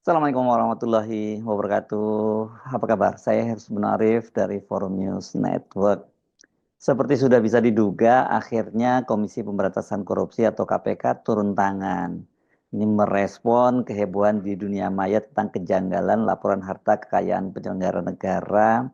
Assalamualaikum warahmatullahi wabarakatuh. Apa kabar? Saya Hersman Munarif dari Forum News Network. Seperti sudah bisa diduga, akhirnya Komisi Pemberantasan Korupsi atau KPK turun tangan. Ini merespon kehebohan di dunia maya tentang kejanggalan laporan harta kekayaan penyelenggara negara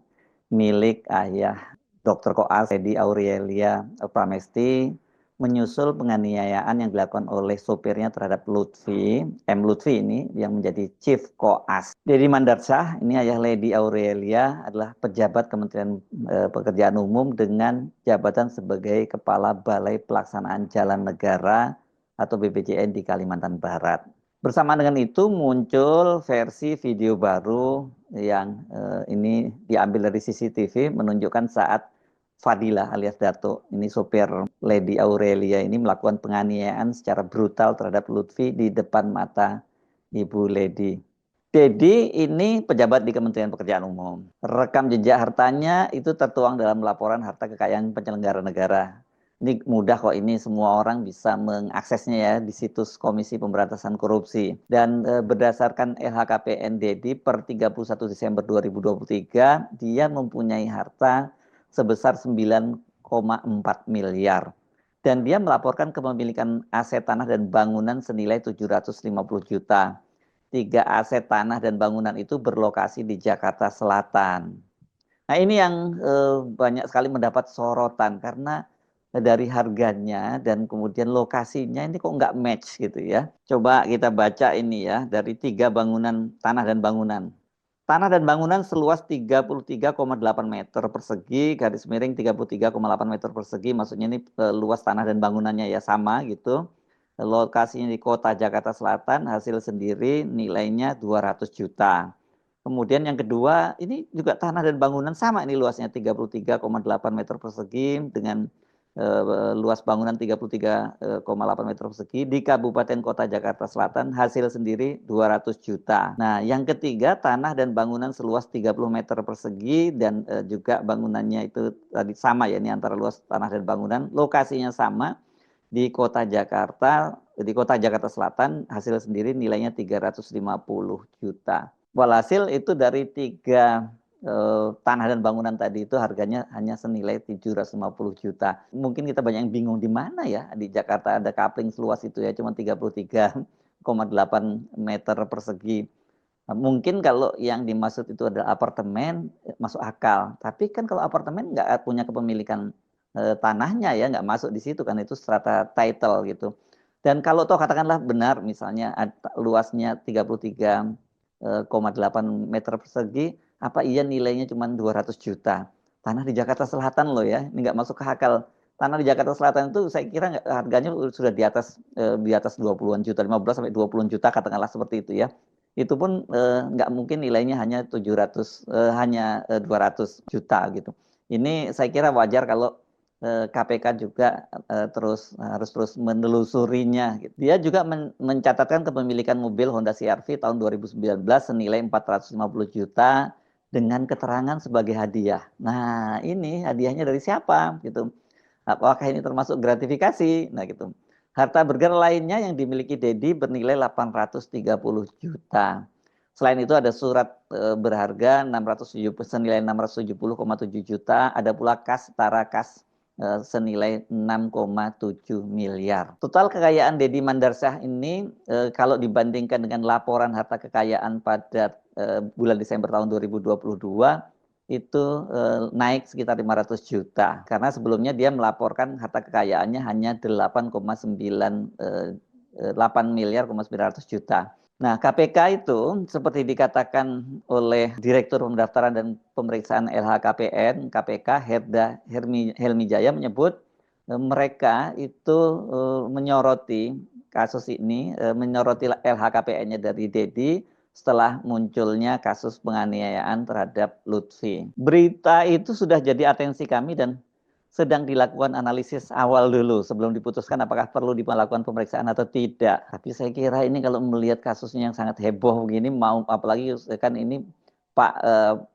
milik ayah Dr. Koas Edi Aurelia Pramesti menyusul penganiayaan yang dilakukan oleh sopirnya terhadap Lutfi, M. Lutfi ini yang menjadi Chief Koas. Dedi Mandarsyah, ini ayah Lady Aurelia adalah pejabat Kementerian Pekerjaan Umum dengan jabatan sebagai Kepala Balai Pelaksanaan Jalan Negara atau BPJN di Kalimantan Barat. Bersamaan dengan itu muncul versi video baru yang ini diambil dari CCTV menunjukkan saat Fadila alias Dato, ini sopir Lady Aurelia ini melakukan penganiayaan secara brutal terhadap Lutfi di depan mata Ibu Lady. Jadi ini pejabat di Kementerian Pekerjaan Umum. Rekam jejak hartanya itu tertuang dalam laporan harta kekayaan penyelenggara negara. Ini mudah kok, ini semua orang bisa mengaksesnya ya di situs Komisi Pemberantasan Korupsi. Dan berdasarkan LHKPN Dedi per 31 Desember 2023, dia mempunyai harta sebesar 9,4 miliar. Dan dia melaporkan kepemilikan aset tanah dan bangunan senilai 750 juta. 3 aset tanah dan bangunan itu berlokasi di Jakarta Selatan. Nah ini yang banyak sekali mendapat sorotan karena dari harganya dan kemudian lokasinya ini kok nggak match gitu ya. Coba kita baca ini ya, dari 3 bangunan tanah dan bangunan. Tanah dan bangunan seluas 33,8 meter persegi, garis miring 33,8 meter persegi, maksudnya ini luas tanah dan bangunannya ya sama gitu. Lokasinya di kota Jakarta Selatan, hasil sendiri nilainya 200 juta. Kemudian yang kedua, ini juga tanah dan bangunan sama, ini luasnya 33,8 meter persegi dengan luas bangunan 33,8 meter persegi di Kabupaten Kota Jakarta Selatan, hasil sendiri 200 juta. Nah, yang ketiga tanah dan bangunan seluas 30 meter persegi dan juga bangunannya itu tadi sama ya, ini antara luas tanah dan bangunan, lokasinya sama di Kota Jakarta, di Kota Jakarta Selatan, hasil sendiri nilainya 350 juta. Walhasil itu dari 3 tanah dan bangunan tadi itu harganya hanya senilai 750 juta. Mungkin kita banyak yang bingung di mana ya di Jakarta ada kapling seluas itu ya, cuma 33,8 meter persegi. Mungkin kalau yang dimaksud itu adalah apartemen, masuk akal. Tapi kan kalau apartemen nggak punya kepemilikan tanahnya ya, nggak masuk di situ kan, itu strata title gitu. Dan kalau toh katakanlah benar misalnya luasnya 33,8 meter persegi, apa iya nilainya cuma 200 juta? Tanah di Jakarta Selatan loh ya, ini nggak masuk ke akal. Tanah di Jakarta Selatan itu saya kira harganya sudah di atas 20-an juta, 15 sampai 20 juta katakanlah seperti itu ya. Itu pun nggak mungkin nilainya hanya 200 juta gitu. Ini saya kira wajar kalau KPK juga harus terus menelusurinya. Dia juga mencatatkan kepemilikan mobil Honda CR-V tahun 2019 senilai 450 juta dengan keterangan sebagai hadiah. Nah, ini hadiahnya dari siapa gitu? Apakah ini termasuk gratifikasi? Nah, gitu. Harta bergerak lainnya yang dimiliki Dedi bernilai 830 juta. Selain itu ada surat berharga senilai 670,7 juta, ada pula kas setara kas senilai 6,7 miliar. Total kekayaan Dedi Mandarsyah ini kalau dibandingkan dengan laporan harta kekayaan pada bulan Desember tahun 2022 itu naik sekitar 500 juta. Karena sebelumnya dia melaporkan harta kekayaannya hanya 8 miliar 900 juta. Nah, KPK itu seperti dikatakan oleh Direktur Pendaftaran dan Pemeriksaan LHKPN, KPK, Helmi Jaya menyebut mereka itu menyoroti kasus ini, menyoroti LHKPN-nya dari Dedi setelah munculnya kasus penganiayaan terhadap Lutfi. Berita itu sudah jadi atensi kami dan sedang dilakukan analisis awal dulu sebelum diputuskan apakah perlu dilakukan pemeriksaan atau tidak. Tapi saya kira ini kalau melihat kasusnya yang sangat heboh begini, mau apalagi kan ini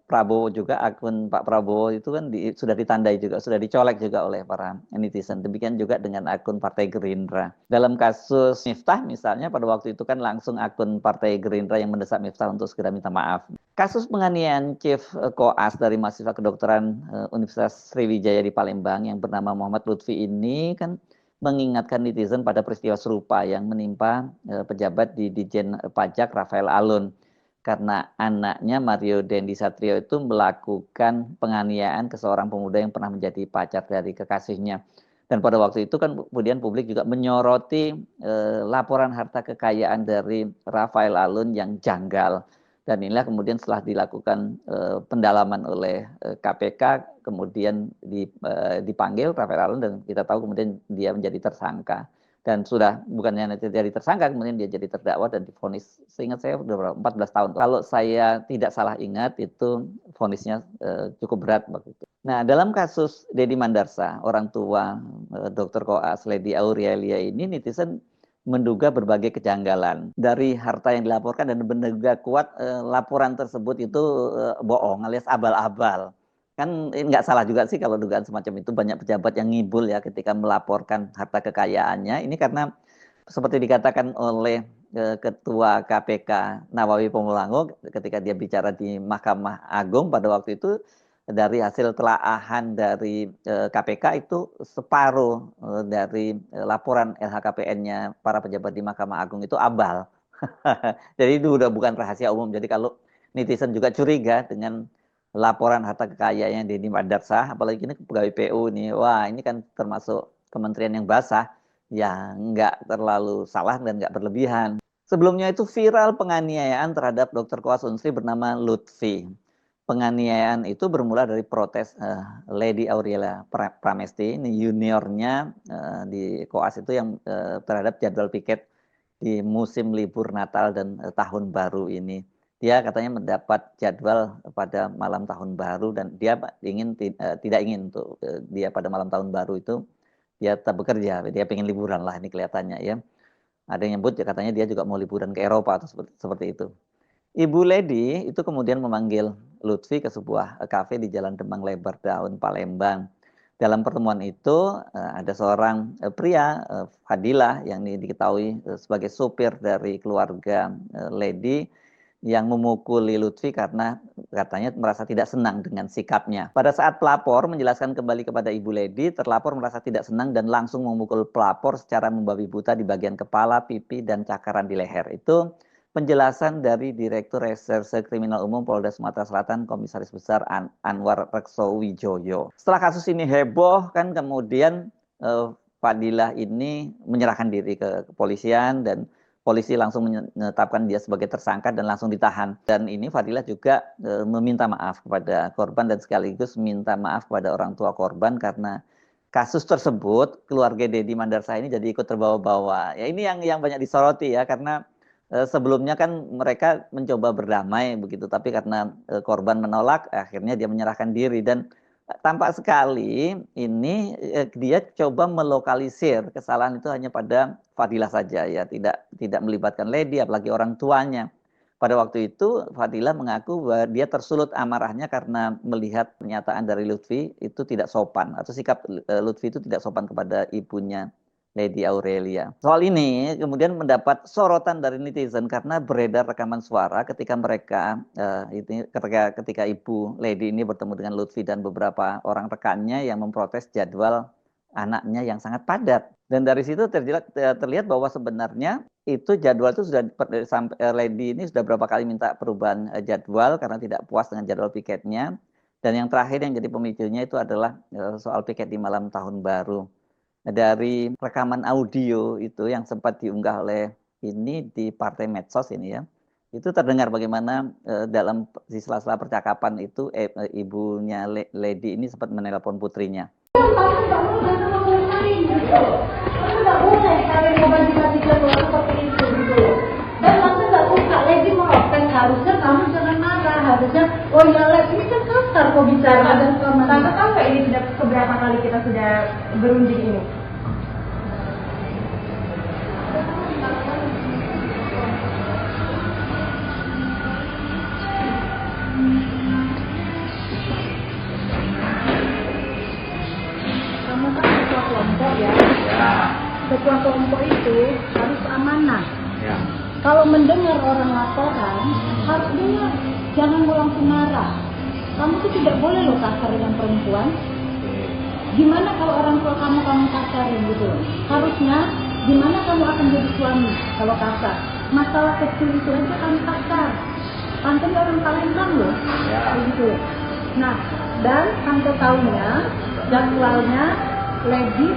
Prabowo juga, akun Pak Prabowo itu kan sudah ditandai juga, sudah dicolek juga oleh para netizen. Demikian juga dengan akun Partai Gerindra. Dalam kasus Miftah misalnya, pada waktu itu kan langsung akun Partai Gerindra yang mendesak Miftah untuk segera minta maaf. Kasus penganiayaan Chief Koas dari mahasiswa kedokteran Universitas Sriwijaya di Palembang yang bernama Muhammad Lutfi ini kan mengingatkan netizen pada peristiwa serupa yang menimpa pejabat di Ditjen Pajak Rafael Alun, karena anaknya Mario Dendi Satrio itu melakukan penganiayaan ke seorang pemuda yang pernah menjadi pacar dari kekasihnya. Dan pada waktu itu kan kemudian publik juga menyoroti laporan harta kekayaan dari Rafael Alun yang janggal. Dan inilah kemudian setelah dilakukan pendalaman oleh KPK, kemudian dipanggil Rafael Alun dan kita tahu kemudian dia menjadi tersangka. Dan sudah bukannya jadi tersangka, kemudian dia jadi terdakwa dan divonis, seingat saya sudah 14 tahun. Kalau saya tidak salah ingat, itu vonisnya cukup berat waktu itu. Nah, dalam kasus Deddy Mandarsa, orang tua Dr. Koas, Lady Aurelia ini, netizen menduga berbagai kejanggalan dari harta yang dilaporkan dan menduga kuat laporan tersebut itu bohong alias abal-abal. Kan nggak salah juga sih kalau dugaan semacam itu, banyak pejabat yang ngibul ya ketika melaporkan harta kekayaannya. Ini karena seperti dikatakan oleh Ketua KPK Nawawi Pumulango ketika dia bicara di Mahkamah Agung pada waktu itu, dari hasil telaahan dari KPK itu separuh dari laporan LHKPN-nya para pejabat di Mahkamah Agung itu abal. Jadi itu udah bukan rahasia umum. Jadi kalau netizen juga curiga dengan laporan harta kekayaannya Deddy Mandarsa, apalagi ini pegawai PU nih, wah ini kan termasuk kementerian yang basah, ya nggak terlalu salah dan nggak berlebihan. Sebelumnya itu viral penganiayaan terhadap Dr. Koas Unsri bernama Lutfi. Penganiayaan itu bermula dari protes Lady Aurelia Pramesti, ini juniornya di Koas itu yang terhadap jadwal piket di musim libur Natal dan Tahun Baru ini. Dia katanya mendapat jadwal pada malam Tahun Baru dan dia tidak ingin untuk dia pada malam Tahun Baru itu dia tetap bekerja, dia pengen liburan lah ini kelihatannya ya. Ada yang nyebut katanya dia juga mau liburan ke Eropa atau seperti itu. Ibu Lady itu kemudian memanggil Lutfi ke sebuah kafe di Jalan Demang Lebar Daun, Palembang. Dalam pertemuan itu ada seorang pria, Fadilah, yang diketahui sebagai supir dari keluarga Lady, yang memukuli Lutfi karena katanya merasa tidak senang dengan sikapnya. Pada saat pelapor menjelaskan kembali kepada Ibu Lady, terlapor merasa tidak senang dan langsung memukul pelapor secara membabi buta di bagian kepala, pipi, dan cakaran di leher. Itu penjelasan dari Direktur Reserse Kriminal Umum Polda Sumatera Selatan, Komisaris Besar Anwar Rekso Wijoyo. Setelah kasus ini heboh, kan kemudian Fadilah ini menyerahkan diri ke kepolisian dan polisi langsung menetapkan dia sebagai tersangka dan langsung ditahan. Dan ini Fadilah juga meminta maaf kepada korban dan sekaligus minta maaf kepada orang tua korban karena kasus tersebut keluarga Deddy Mandarsa ini jadi ikut terbawa-bawa. Ya ini yang banyak disoroti ya, karena sebelumnya kan mereka mencoba berdamai begitu, tapi karena korban menolak, akhirnya dia menyerahkan diri dan tampak sekali ini dia coba melokalisir kesalahan itu hanya pada Fadilah saja ya, tidak melibatkan Lady apalagi orang tuanya. Pada waktu itu Fadilah mengaku bahwa dia tersulut amarahnya karena melihat pernyataan dari Lutfi itu tidak sopan, atau sikap Lutfi itu tidak sopan kepada ibunya Lady Aurelia. Soal ini kemudian mendapat sorotan dari netizen karena beredar rekaman suara ketika mereka ketika Ibu Lady ini bertemu dengan Lutfi dan beberapa orang rekannya yang memprotes jadwal anaknya yang sangat padat. Dan dari situ terlihat bahwa sebenarnya itu jadwal itu sudah sampai Lady ini sudah berapa kali minta perubahan jadwal karena tidak puas dengan jadwal piketnya. Dan yang terakhir yang jadi pemicunya itu adalah soal piket di malam Tahun Baru. Dari rekaman audio itu yang sempat diunggah oleh ini di partai medsos ini ya, itu terdengar bagaimana dalam di sela-sela percakapan itu ibunya Lady ini sempat menelpon putrinya. Nggak boleh kalian membanding-bandingkan orang seperti itu gitu. Dan tante nggak suka, Lady merotek, harusnya kamu jangan marah, harusnya oh ya Lady ini kan kasar kok bicara. Tante tahu nggak ini sudah keberapa kali kita sudah berunding ini? namanya kan ketua kelompok ya. Ketua kelompok itu harus amanah. Ya. Kalau mendengar orang laporan, harus dengar, jangan langsung marah. Kamu tuh tidak boleh loh kasar dengan perempuan. Gimana kalau orang tua kamu kasarin gitu loh. Harusnya gimana kamu akan jadi suami kalau kasar. Masalah kecil itu aja kamu kasar. Tante ini orang Palembang loh. Ya. Gitu. Nah, dan tante tahunya jadwalnya lagi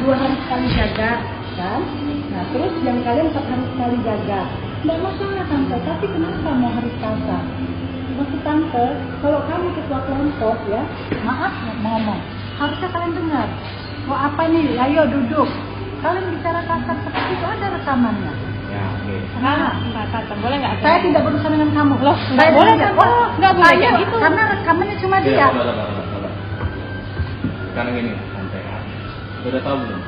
2 hari sekali jaga kan. Nah, terus yang kalian 4 hari sekali jaga. Nggak masalah tante, tapi kenapa mau harus kasar? Maksud tante, kalau kamu ketua kelompok ya, maaf mau ngomong, harusnya kalian dengar. Oh apa nih, ayo duduk. Kalian bicara kasar seperti itu ada rekamannya. Ya, oke. Nah, Tante, boleh nggak? saya tidak berurusan dengan kamu. Loh, nggak Saya boleh tidak. kan? Oh, nggak boleh Ayo, kayak gitu. karena rekamannya cuma Oke, dia. sabar. Sekarang gini, santai ya. Udah tahu belum?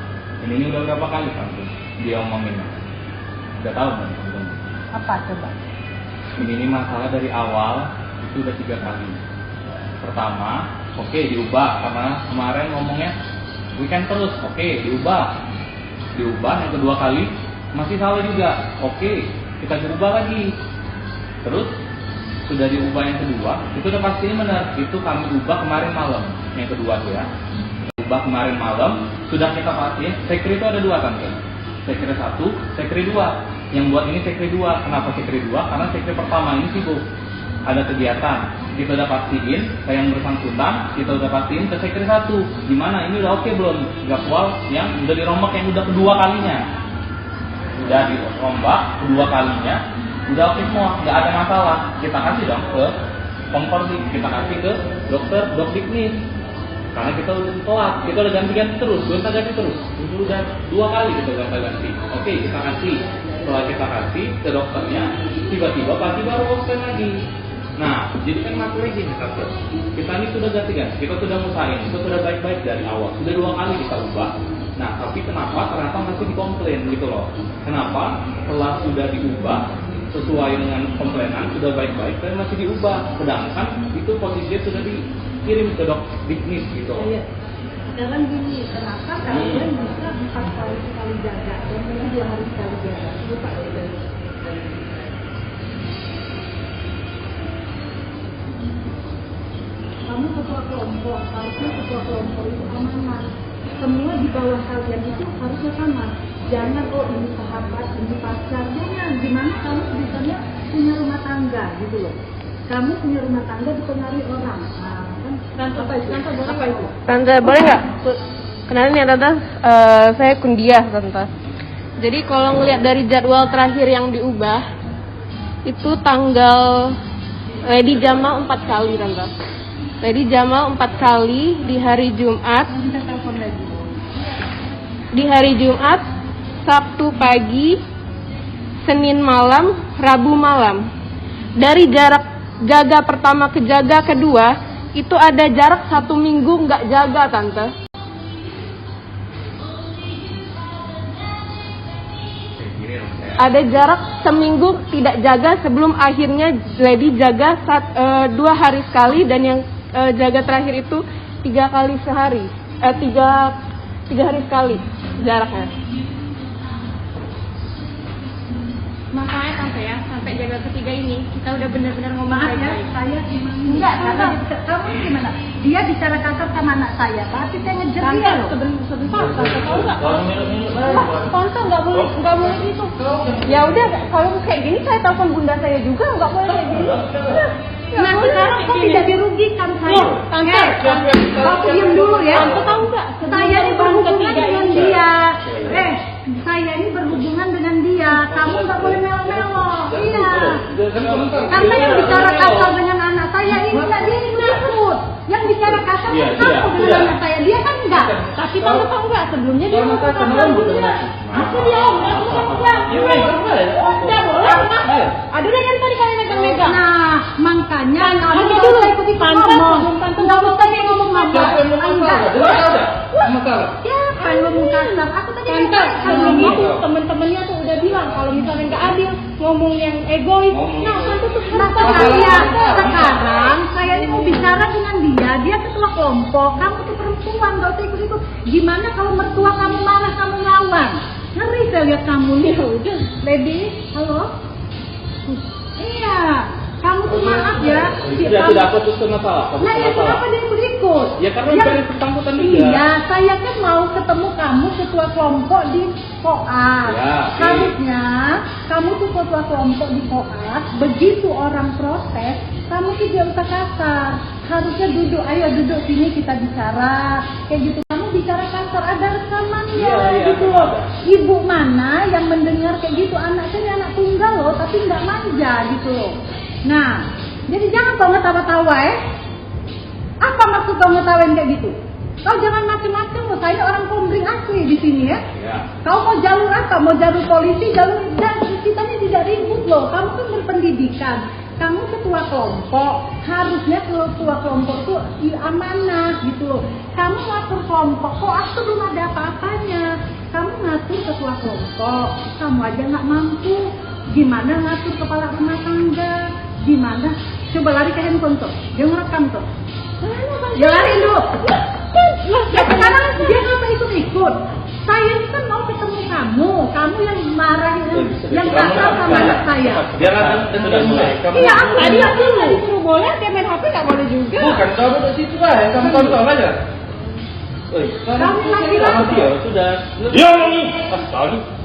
Ini udah berapa kali kamu dia omongin? Udah tahu belum? Belum. Apa coba? Ini masalah dari awal itu udah 3 kali. Pertama, oke diubah karena kemarin ngomongnya weekend terus, oke diubah. Yang kedua kali masih salah juga, oke kita diubah lagi. Terus sudah diubah yang kedua, itu udah pasti benar. Itu kami ubah kemarin malam. Yang kedua tuh ya, ubah kemarin malam sudah kita pastiin. Sekre itu ada 2 kan? Sekre 1, sekre 2. Yang buat ini sekre 2. Kenapa sekre 2? Karena sekre pertama ini sibuk, ada kegiatan. Kita udah pastiin, saya yang bersangkutan, kita udah pastiin ke sekre 1. Gimana? Ini udah oke belum? Jadwal yang udah dirombak yang udah kedua kalinya. Udah dirombak kedua kalinya, udah oke semua, nggak ada masalah. Kita kasih dong ke komporsi, kita kasih ke dokter Dokdiknis. Karena kita udah telat, kita udah ganti-ganti terus, ganti terus. Itu udah 2 kali kita ganti. Oke, kita kasih. Setelah kita kasih ke dokternya, tiba-tiba pagi baru open lagi. Nah, jadi kan masalah gini dokter. Kita ini sudah ganti-ganti, kita sudah musain, kita sudah baik-baik dari awal. Sudah 2 kali kita ubah. Nah, tapi kenapa ternyata masih dikomplain gitu loh? Kenapa setelah sudah diubah sesuai dengan komplainan sudah baik-baik, tapi masih diubah. Sedangkan itu posisinya sudah dikirim ke Dokdiknis gitu loh. Iya. Sekarang gini, kenapa kalian bisa 4 kali sekali jaga dan ini 2 hari sekali jaga? Lupa ya. Kamu ketua kelompok, harusnya ketua kelompok itu amanah. Semua di bawah kalian itu harusnya sama. Jangan oh ini sahabat, ini pacar. Jangan, gimana kamu misalnya punya rumah tangga gitu loh. Kamu punya rumah tangga dipengaruhi orang. Nah, kan apa itu? Apa itu? Tante, boleh nggak? Kenalin ya Tante, saya Kundiah Tante. Jadi kalau ngelihat dari jadwal terakhir yang diubah, itu tanggal Lady Jamal 4 kali Tante. Lady Jamal 4 kali di hari Jumat. Kita telepon lagi. Di hari Jumat, Sabtu pagi, Senin malam, Rabu malam. Dari jarak jaga pertama ke jaga kedua, itu ada jarak 1 minggu nggak jaga Tante. Ada jarak seminggu tidak jaga sebelum akhirnya Lady jaga 2 hari sekali dan yang jaga terakhir itu 3 kali sehari. 3 hari sekali jaraknya. Makanya Tante ya, sampai jaga ketiga ini kita udah benar-benar ngomong Maaf ya, baik-baik. saya enggak, karena kamu gimana? Dia bicara kasar sama anak saya, tapi saya ngejar dia loh. Sebentar, Tante tahu nggak? Tante nggak boleh itu. Ya udah, kalau kayak gini saya telepon bunda saya juga nggak boleh kayak gini. Nah sekarang kok tidak dirugikan saya? Tante, Kamu diam dulu ya. Tante tahu nggak? Saya ini berhubungan dengan dia. Saya ini berhubungan dengan dia. Kamu nggak boleh melo-melo. Iya. Karena yang bicara kasar dengan anak saya ini nggak dia yang disebut. Yang bicara kasar kamu dengan anak saya. Dia kan enggak. Tapi Tante tahu nggak? Sebelumnya dia mau kasar bunda. Aku dia enggak. Enggak boleh. Aduh, yang tadi kalian megang-megang. Nah, makanya kamu Tante nggak dulu. usah ikut-ikut Tante, ngomong. Tante Nggak usah kayak ngomong apa. Masalah. Siapa yang ngomong kasar? Aku tadi Tante, kalau gitu temen-temennya tuh udah bilang kalau misalnya nggak adil, ngomong yang egois. Nah, Tante tuh Sekarang saya ini mau bicara dengan dia ketua kelompok, kamu tuh perempuan. perempuan, gak usah ikut-ikut. Gimana kalau mertua kamu marah, kamu ngelawan? Ngeri saya lihat kamu nih. Udah, Lady, halo? Iya, kamu tuh maaf ya. Tidak apa itu masalah. Nah ya kenapa dia ikut-ikut? Ya karena mencari bersangkutan juga. Iya, saya kan mau ketemu kamu ketua kelompok di Koas. Ya, harusnya kamu tuh ketua kelompok di Koas. Begitu orang protes, kamu tuh jangan usah kasar. Harusnya duduk, ayo duduk sini kita bicara. Kayak gitu, kamu bicara kasar, ada rekamannya gitu loh. Ibu mana yang mendengar kayak gitu? Anak saya anak tunggal loh, tapi nggak manja gitu loh. Nah, jadi jangan kau ngetawa-tawa Apa maksud kau ngetawain kayak gitu? Kau jangan macam-macam loh, saya orang Kombring asli di sini ya. Kau mau jalur apa? Mau jalur polisi, jalur kita ini tidak ribut loh. Kamu kan berpendidikan. Kamu ketua kelompok, harusnya ketua kelompok itu amanah gitu loh. Kamu ngatur kelompok, kok aku belum ada apa-apanya. Kamu ngatur ketua kelompok, kamu aja nggak mampu. Gimana ngatur kepala rumah tangga? Gimana? Coba lari ke handphone tuh, dia ngerekam tuh. Dia lari dulu. Ya sekarang dia ngapa ikut-ikut? Saya ini kan mau ketemu kamu yang marah, yang kasar sama anak saya. Dia sudah mulai. Iya, aku Tadi aku nggak disuruh boleh, dia main HP nggak boleh juga. Bukan, kamu di situ lah, kamu kontrol aja. Kamu laki-laki. Dia sudah. Dia ini.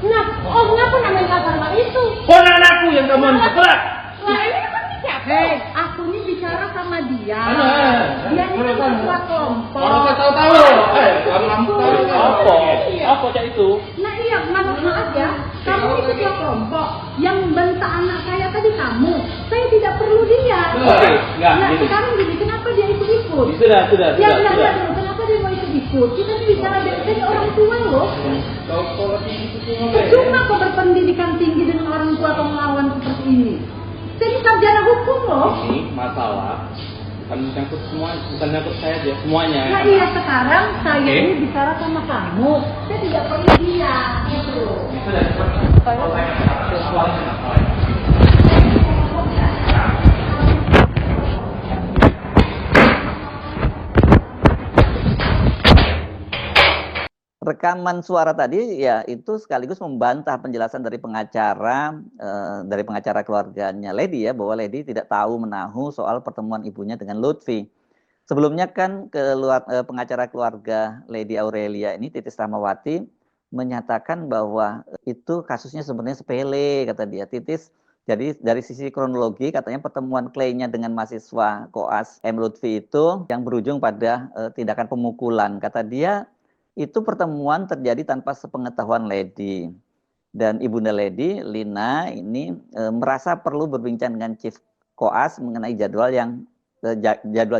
Nah, kenapa namanya kasar Mbak itu? Konan aku yang kamu sebelah. Lah ini kan siapa? Hei, aku ini bicara sama dia. Dia ini kan ketua kelompok. Orang tahu-tahu. Kamu tahu apa cak itu? Nah iya, maaf ya. Kamu ini ketua kelompok. Yang bentak anak saya tadi kamu. Saya tidak perlu dia. Nah sekarang gini, kenapa dia ikut-ikut? Sudah. Ya bilang dulu, kenapa dia mau ikut-ikut? Kita ini bicara dari orang tua loh. Percuma kok berpendidikan tinggi dengan orang tua atau melawan seperti ini. Saya ini sarjana hukum loh. Ini masalah bukan menyangkut semua, bukan menyangkut saya aja, semuanya. Nah iya sekarang saya ini bicara sama kamu. Saya tidak perlu dia gitu. Rekaman suara tadi ya itu sekaligus membantah penjelasan dari pengacara keluarganya Lady ya, bahwa Lady tidak tahu menahu soal pertemuan ibunya dengan Lutfi. Sebelumnya kan pengacara keluarga Lady Aurelia ini, Titis Rahmawati, menyatakan bahwa itu kasusnya sebenarnya sepele, kata dia. Titis, jadi dari sisi kronologi katanya pertemuan Clay-nya dengan mahasiswa Koas M. Lutfi itu yang berujung pada tindakan pemukulan. Kata dia, itu pertemuan terjadi tanpa sepengetahuan Lady. Dan ibunda Lady, Lina, ini merasa perlu berbincang dengan Chief Koas mengenai jadwal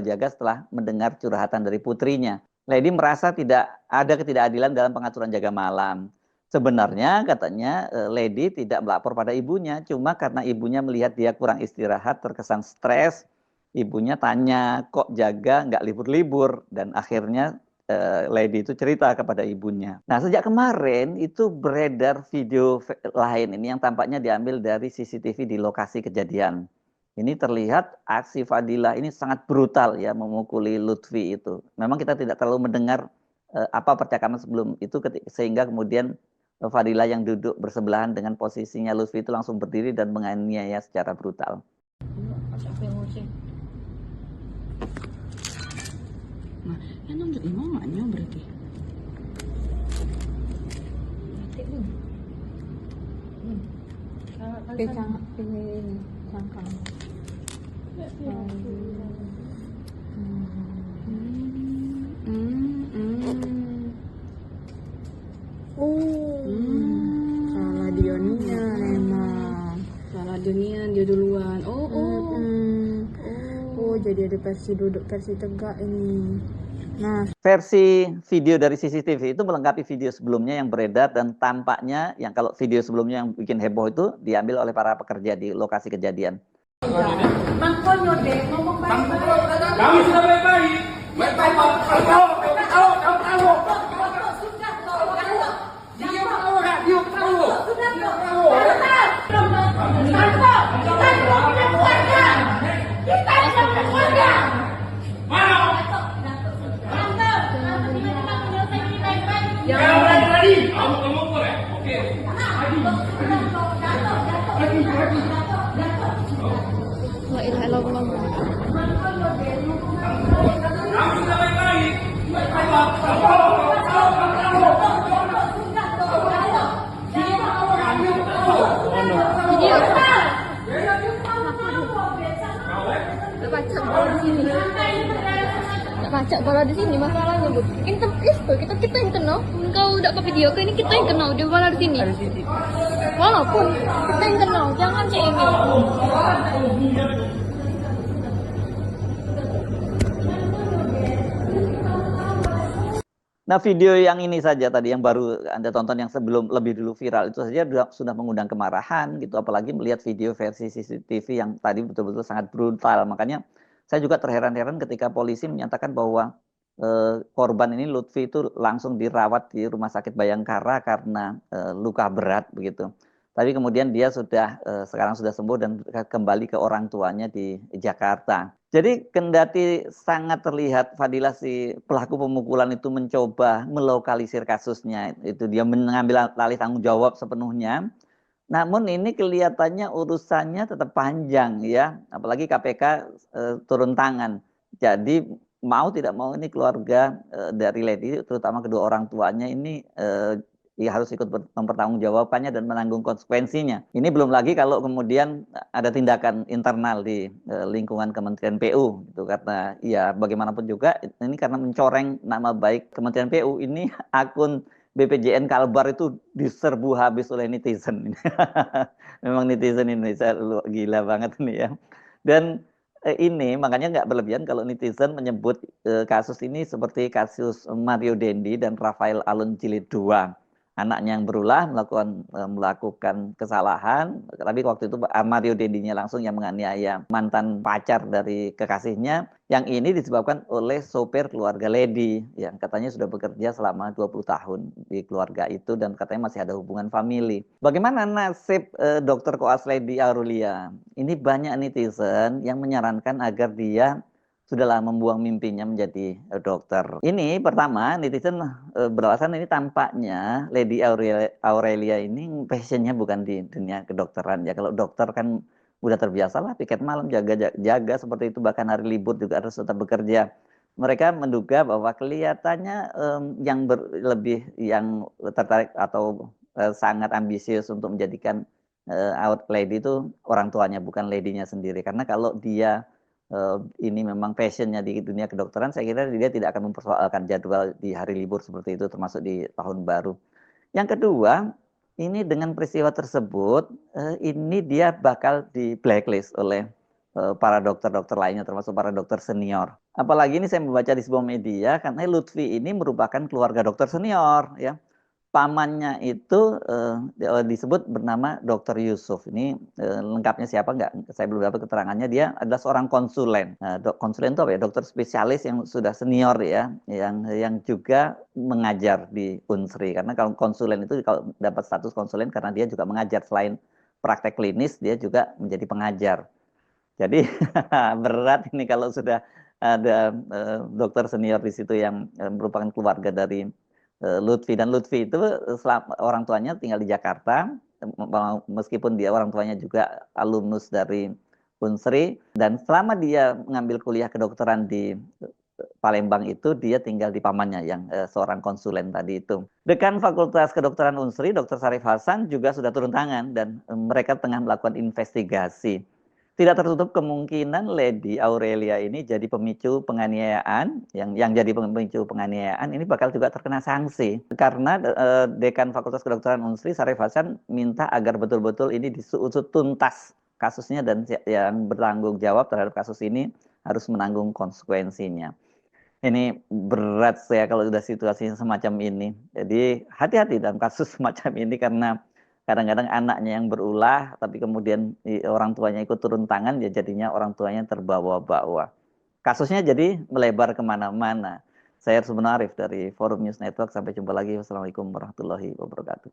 jaga setelah mendengar curhatan dari putrinya. Lady merasa tidak ada ketidakadilan dalam pengaturan jaga malam. Sebenarnya katanya Lady tidak melapor pada ibunya, cuma karena ibunya melihat dia kurang istirahat, terkesan stres. Ibunya tanya, kok jaga nggak libur-libur? Dan akhirnya Lady itu cerita kepada ibunya. Nah, sejak kemarin itu beredar video lain ini yang tampaknya diambil dari CCTV di lokasi kejadian. Ini terlihat aksi Fadilah ini sangat brutal ya, memukuli Lutfi itu. Memang kita tidak terlalu mendengar apa percakapan sebelum itu sehingga kemudian Fadilah yang duduk bersebelahan dengan posisinya Lutfi itu langsung berdiri dan menganiaya secara brutal. Nah, yang nunjuk mamanya berarti. Ini cangkang. Salah Dionia memang. Salah Dionia dia duluan. Jadi ada versi duduk, versi tegak ini. Nah, versi video dari CCTV itu melengkapi video sebelumnya yang beredar dan tampaknya yang kalau video sebelumnya yang bikin heboh itu diambil oleh para pekerja di lokasi kejadian. Bang Konyo deh, ngomong baik-baik. Kami sudah baik-baik. Jangan lari-lari. Kamu boleh? Oke. La ilaha illallah. Kamu sudah baik-baik. Video. Tak pacak bola di sini. Tak pacak bola di sini masalahnya, Bu. Ini itu kita yang kena. Engkau udah ke video ke ini kita yang kena. Dia bola di sini. Walaupun kita yang kena, jangan kayak ini. Nah, video yang ini saja tadi yang baru Anda tonton yang sebelum lebih dulu viral itu saja sudah mengundang kemarahan gitu, apalagi melihat video versi CCTV yang tadi betul-betul sangat brutal. Makanya saya juga terheran-heran ketika polisi menyatakan bahwa korban ini Lutfi itu langsung dirawat di Rumah Sakit Bayangkara karena luka berat begitu. Tapi kemudian dia sudah sekarang sudah sembuh dan kembali ke orang tuanya di Jakarta. Jadi kendati sangat terlihat Fadilah si pelaku pemukulan itu mencoba melokalisir kasusnya, itu dia mengambil alih tanggung jawab sepenuhnya. Namun ini kelihatannya urusannya tetap panjang ya, apalagi KPK turun tangan. Jadi mau tidak mau ini keluarga dari Lady, terutama kedua orang tuanya ini ya harus ikut mempertanggungjawabkannya dan menanggung konsekuensinya. Ini belum lagi kalau kemudian ada tindakan internal di lingkungan Kementerian PU gitu, karena ya bagaimanapun juga ini karena mencoreng nama baik Kementerian PU, ini akun BPJN Kalbar itu diserbu habis oleh netizen. Memang netizen Indonesia gila banget ini ya. Dan ini makanya nggak berlebihan kalau netizen menyebut kasus ini seperti kasus Mario Dendi dan Rafael Alun Jilid 2. Anaknya yang berulah melakukan kesalahan, tapi waktu itu Mario Dendinya langsung yang menganiaya mantan pacar dari kekasihnya. Yang ini disebabkan oleh sopir keluarga Lady yang katanya sudah bekerja selama 20 tahun di keluarga itu dan katanya masih ada hubungan famili. Bagaimana nasib Dr. Koas Lady Aurelia? Ini banyak netizen yang menyarankan agar dia sudahlah membuang mimpinya menjadi dokter. Ini pertama netizen beralasan ini tampaknya Lady Aurelia ini passionnya bukan di dunia kedokteran ya. Kalau dokter kan udah terbiasa lah piket malam jaga seperti itu, bahkan hari libur juga harus tetap bekerja. Mereka menduga bahwa kelihatannya yang lebih yang tertarik atau sangat ambisius untuk menjadikan Lady itu orang tuanya, bukan Lady-nya sendiri. Karena kalau dia ini memang passionnya di dunia kedokteran, saya kira dia tidak akan mempersoalkan jadwal di hari libur seperti itu, termasuk di tahun baru. Yang kedua, ini dengan peristiwa tersebut, ini dia bakal di blacklist oleh para dokter-dokter lainnya, termasuk para dokter senior. Apalagi ini saya membaca di sebuah media, karena Lutfi ini merupakan keluarga dokter senior, ya. Pamannya itu disebut bernama Dr. Yusuf. Ini lengkapnya siapa nggak? Saya belum dapat keterangannya. Dia adalah seorang konsulen. Konsulen itu apa ya? Dokter spesialis yang sudah senior ya, yang juga mengajar di Unsri. Karena kalau konsulen itu kalau dapat status konsulen karena dia juga mengajar, selain praktek klinis dia juga menjadi pengajar. Jadi berat ini kalau sudah ada dokter senior di situ yang merupakan keluarga dari Lutfi. Dan Lutfi itu orang tuanya tinggal di Jakarta, meskipun dia orang tuanya juga alumnus dari Unsri, dan selama dia mengambil kuliah kedokteran di Palembang itu dia tinggal di pamannya yang seorang konsulen tadi itu. Dekan Fakultas Kedokteran Unsri, Dr. Sarif Hasan juga sudah turun tangan dan mereka tengah melakukan investigasi. Tidak tertutup kemungkinan Lady Aurelia ini jadi pemicu penganiayaan, yang jadi pemicu penganiayaan ini bakal juga terkena sanksi. Karena Dekan Fakultas Kedokteran Unsri, Sarif Hasan, minta agar betul-betul ini diusut tuntas kasusnya dan yang bertanggung jawab terhadap kasus ini harus menanggung konsekuensinya. Ini berat saya kalau sudah situasi semacam ini. Jadi hati-hati dalam kasus semacam ini karena kadang-kadang anaknya yang berulah, tapi kemudian orang tuanya ikut turun tangan, ya jadinya orang tuanya terbawa-bawa. Kasusnya jadi melebar kemana-mana. Saya Hersubun Arif dari Forum News Network. Sampai jumpa lagi. Wassalamualaikum warahmatullahi wabarakatuh.